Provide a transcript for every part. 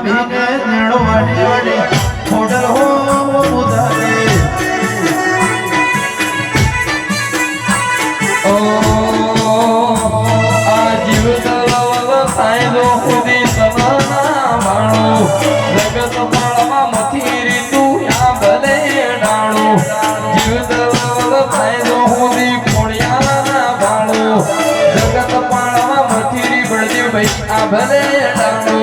ભીને નેણો વાડી વાડી ખોડલ હો મુદારે ઓ આ જીવ તલવ સાયલો ખુદી સવાના માણો જગત પાળમાં મથી રીતું યા ભલે ડાણો જીવ તલવ સાયલો ખુદી કોણિયા ભાણો જગત પાળમાં મથી રી બળદેવ ભાઈ આ ભલે ડાણો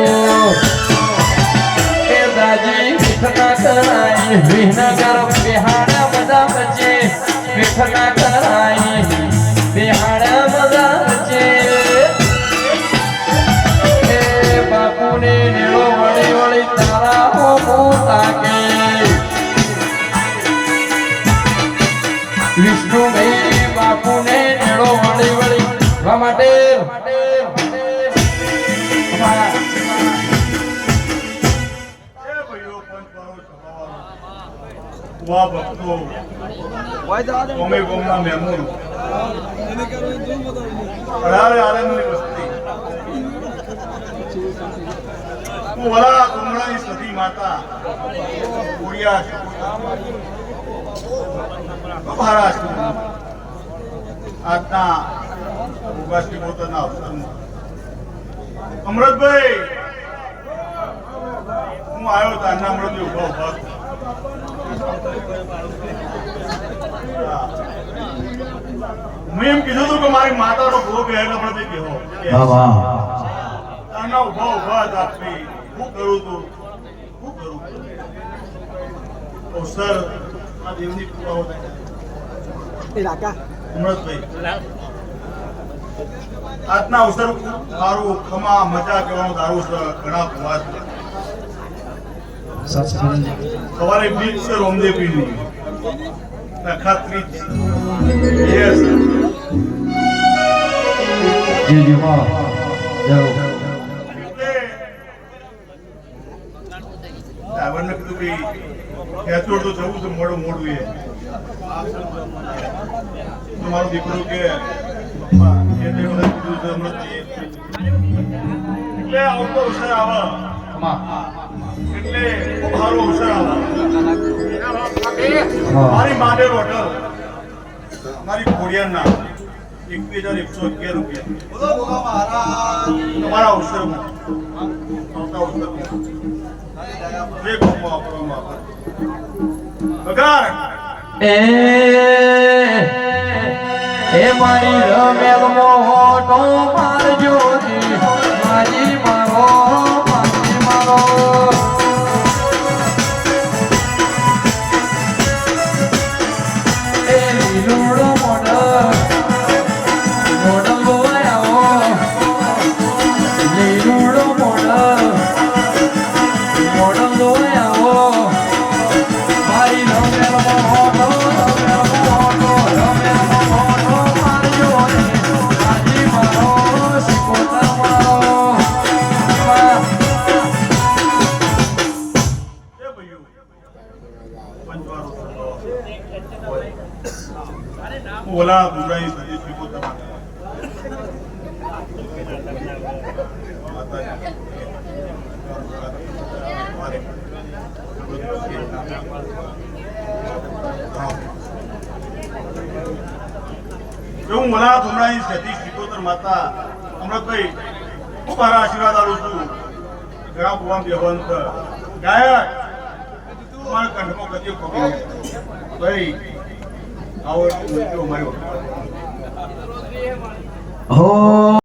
એ દાજી વિઠના કરાઈ વિહનગર બિહાડા બધા બચે વિઠના કરાઈ બિહાડા બધા બચે એ બાપુને નેળો વળી વળી તારા હો તાકે વિષ્ણુભાઈ બાપુને નેળો વળી વળી વા માટે વાહ ભક્તો કોમે કોમના મહેમૂન અઢારે આનંદની વસ્તી હું વલા કુમળાની સતી માતા કોડિયા મહારાષ્ટ્ર આજના ઉગાસની પોતાના અવસરમાં અમૃતભાઈ હું આવ્યો તારના અમૃતભાઈ ઉભા ઉભા મેં એમ કીધું હતું કે મારી માતાનો ભોગ એને પણ કેવો તારના ઉભા ઉભા જ આપી શું કરું તું શું કરું અવસર આ દેવની કૃપાઓ અમૃતભાઈ આજના અવસર મારું ખમા મજા કહેવાનું તારું ઘણા ભૂવા સવારે બીજ છે રોમદેવ પીરની ખાતરી યસ જી વાહ જાઓ ડ્રાઈવરને કીધું કે ખેંચોડ તો જવું છે મોડું મોડું એ મારો દીકરો કે પપ્પા એ દેવને કીધું છે હમણાં એટલે આવતો અવસર આવે એટલે ખૂબ સારો અવસર આવે મારી માંડેર હોટલ મારી ખોડિયારના 2111 રૂપિયા તમારા અવસરમાં આવતા અવસરમાં જે ગમો આપવામાં આવે બગાર એ મારી રમેલ મોટો મારજો મારી મારો મારી મારો એ લીલુડો મોડલ બોયાઓ લીલુડો મોડલ બોયાઓ મારી રમેલ મોટો ઓલા ગુરાઈ સજી શીખો તમારે હું ઓલા ગુરાઈ સજી શીખોતર માતા અમૃતભાઈ હું મારા આશીર્વાદ આલું છું ઘણા ભગવાન દેવંત ગાયક તમારા કંઠમાં ગતિઓ ખોટી ભાઈ આવો મારી હો